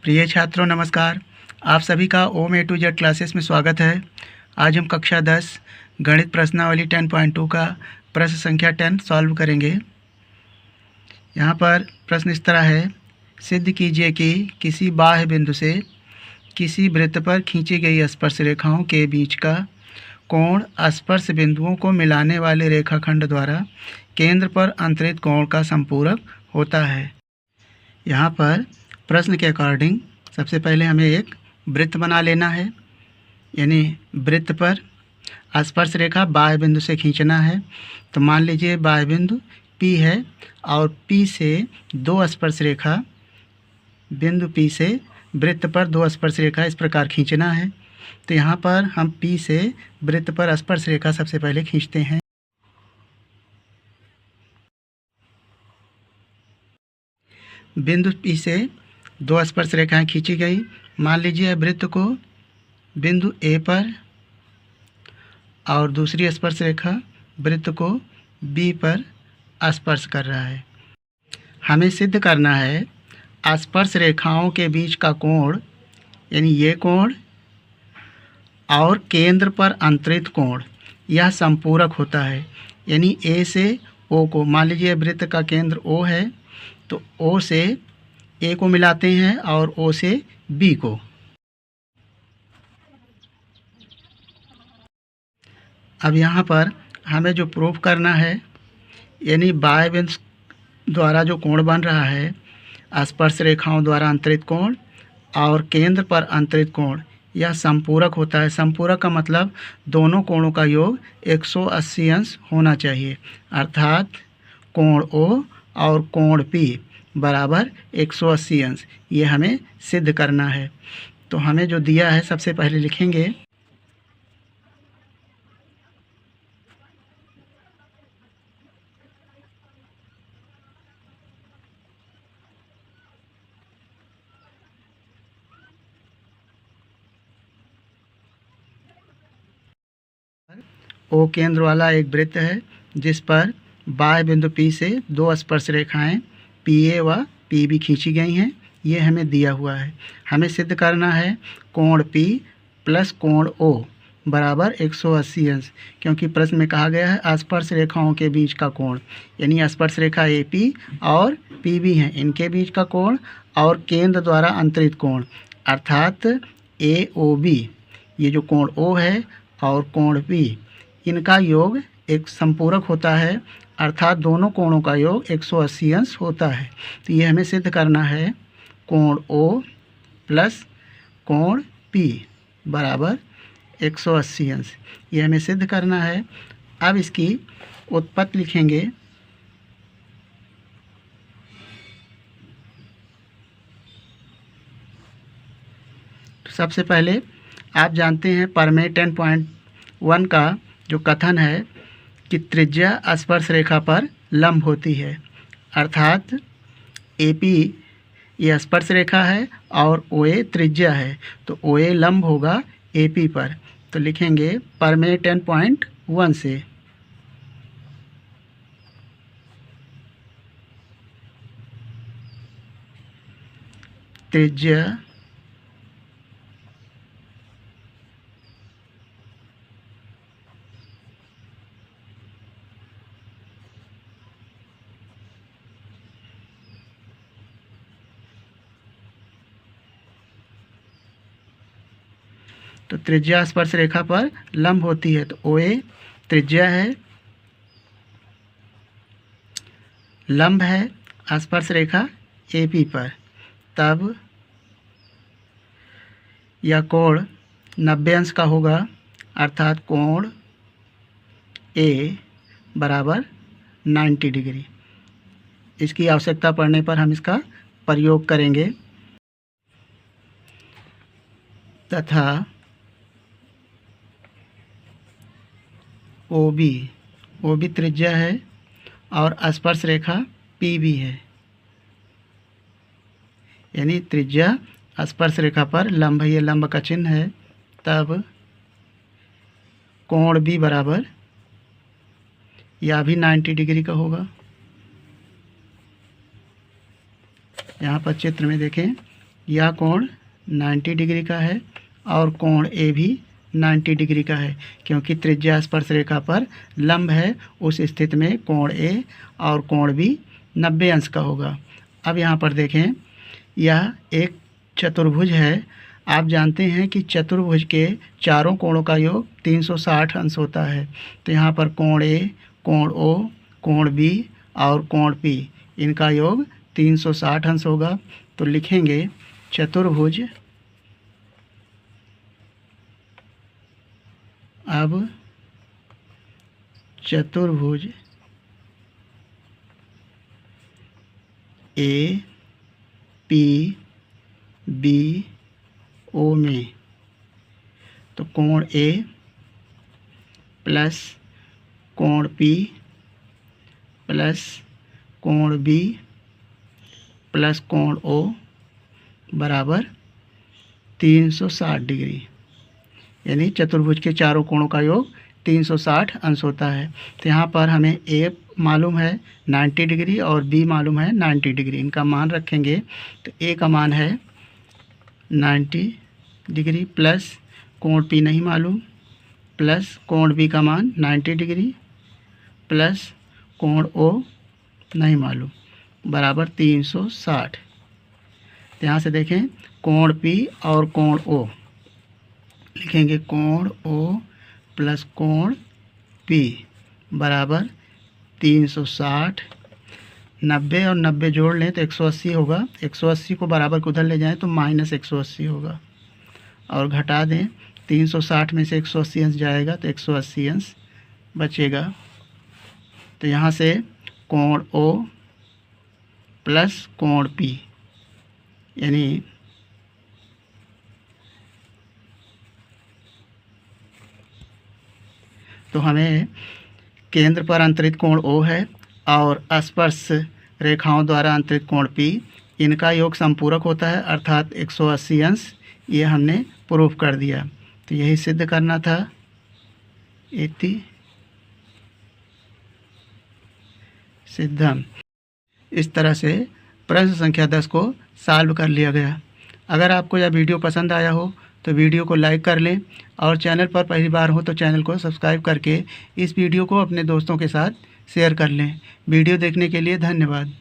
प्रिय छात्रों नमस्कार। आप सभी का ओम ए टू जेड क्लासेस में स्वागत है। आज हम कक्षा 10 गणित प्रश्नावली 10.2 का प्रश्न संख्या 10 सॉल्व करेंगे। यहाँ पर प्रश्न इस तरह है, सिद्ध कीजिए कि किसी बाह्य बिंदु से किसी वृत्त पर खींची गई स्पर्श रेखाओं के बीच का कोण स्पर्श बिंदुओं को मिलाने वाले रेखाखंड द्वारा केंद्र पर अंतरित कोण का संपूरक होता है। यहाँ पर प्रश्न के अकॉर्डिंग सबसे पहले हमें एक वृत्त बना लेना है, यानी वृत्त पर स्पर्श रेखा बाह्य बिंदु से खींचना है। तो मान लीजिए बाह्य बिंदु P है और P से दो स्पर्श रेखा, बिंदु P से वृत्त पर दो स्पर्श रेखा इस प्रकार खींचना है। तो यहाँ पर हम P से वृत्त पर स्पर्श रेखा सबसे पहले खींचते हैं। बिंदु P से दो स्पर्श रेखाएं खींची गई। मान लीजिए वृत्त को बिंदु A पर और दूसरी स्पर्श रेखा वृत्त को B पर स्पर्श कर रहा है। हमें सिद्ध करना है स्पर्श रेखाओं के बीच का कोण, यानी ये कोण और केंद्र पर अंतरित कोण, यह संपूरक होता है। यानी A से O को, मान लीजिए वृत्त का केंद्र O है तो O से A को मिलाते हैं और O से B को। अब यहाँ पर हमें जो प्रूफ करना है, यानी बाह्य बिंदु द्वारा जो कोण बन रहा है स्पर्श रेखाओं द्वारा अंतरित कोण और केंद्र पर अंतरित कोण, यह संपूरक होता है। संपूरक का मतलब दोनों कोणों का योग 180 अंश होना चाहिए, अर्थात कोण O और कोण P बराबर 180 अंश। ये हमें सिद्ध करना है। तो हमें जो दिया है सबसे पहले लिखेंगे O केंद्र वाला एक वृत्त है जिस पर बाह्य बिंदु P से दो स्पर्श रेखाएं PA व PB खींची गई हैं। ये हमें दिया हुआ है। हमें सिद्ध करना है कोण P प्लस कोण O बराबर 180 अंश, क्योंकि प्रश्न में कहा गया है स्पर्श रेखाओं के बीच का कोण, यानी स्पर्श रेखा AP और PB हैं, इनके बीच का कोण और केंद्र द्वारा अंतरित कोण अर्थात AOB, ये जो कोण O है और कोण P, इनका योग एक संपूरक होता है, अर्थात दोनों कोणों का योग 180 अंश होता है। तो ये हमें सिद्ध करना है कोण O प्लस कोण P बराबर 180 अंश। ये हमें सिद्ध करना है। अब इसकी उत्पत्ति लिखेंगे। तो सबसे पहले आप जानते हैं प्रमेय 10.1 का जो कथन है कि त्रिज्या स्पर्श रेखा पर लंब होती है, अर्थात AP ये स्पर्श रेखा है और OA त्रिज्या है, तो OA लंब होगा AP पर। तो लिखेंगे प्रमेय 10.1 से त्रिज्या तो त्रिज्या स्पर्श रेखा पर लंब होती है, तो OA त्रिज्या है, लंब है स्पर्श रेखा AP पर, तब यह कोण 90 अंश का होगा, अर्थात कोण A बराबर 90 डिग्री। इसकी आवश्यकता पड़ने पर हम इसका प्रयोग करेंगे। तथा OB त्रिज्या है और स्पर्श रेखा PB है, यानी त्रिज्या स्पर्श रेखा पर लंब है, ये लंब का चिन्ह है। तब कोण B बराबर, यह भी 90 डिग्री का होगा। यहाँ पर चित्र में देखें यह कोण 90 डिग्री का है और कोण ए भी 90 डिग्री का है, क्योंकि त्रिज्या स्पर्श रेखा पर लंब है। उस स्थिति में कोण ए और कोण बी 90 अंश का होगा। अब यहाँ पर देखें, यह एक चतुर्भुज है। आप जानते हैं कि चतुर्भुज के चारों कोणों का योग 360 अंश होता है। तो यहाँ पर कोण ए, कोण ओ, कोण बी और कोण पी, इनका योग 360 अंश होगा। तो लिखेंगे चतुर्भुज, अब चतुर्भुज ए पी बी ओ में, तो कोण ए प्लस कोण पी प्लस कोण बी प्लस कोण ओ बराबर 360 डिग्री, यानी चतुर्भुज के चारों कोणों का योग 360 अंश होता है। तो यहाँ पर हमें ए मालूम है 90 डिग्री और बी मालूम है 90 डिग्री। इनका मान रखेंगे तो ए का मान है 90 डिग्री प्लस कोण पी नहीं मालूम, प्लस कोण बी का मान 90 डिग्री प्लस कोण ओ नहीं मालूम, बराबर 360। तो यहाँ से देखें, कोण पी और कोण ओ, लिखेंगे कोण ओ प्लस कोण पी बराबर 360। 90 और 90 जोड़ लें तो 180 होगा। 180 को बराबर को उधर ले जाएं तो माइनस 180 होगा, और घटा दें 360 में से 180 अंश जाएगा तो 180 अंश बचेगा। तो यहाँ से कोण ओ प्लस कोण पी, यानी तो हमें केंद्र पर अंतरित कोण O है और स्पर्श रेखाओं द्वारा अंतरित कोण P, इनका योग संपूरक होता है, अर्थात 180 अंश। ये हमने प्रूफ कर दिया। तो यही सिद्ध करना था। इति सिद्धम। इस तरह से प्रश्न संख्या 10 को सॉल्व कर लिया गया। अगर आपको यह वीडियो पसंद आया हो तो वीडियो को लाइक कर लें, और चैनल पर पहली बार हो तो चैनल को सब्सक्राइब करके इस वीडियो को अपने दोस्तों के साथ शेयर कर लें। वीडियो देखने के लिए धन्यवाद।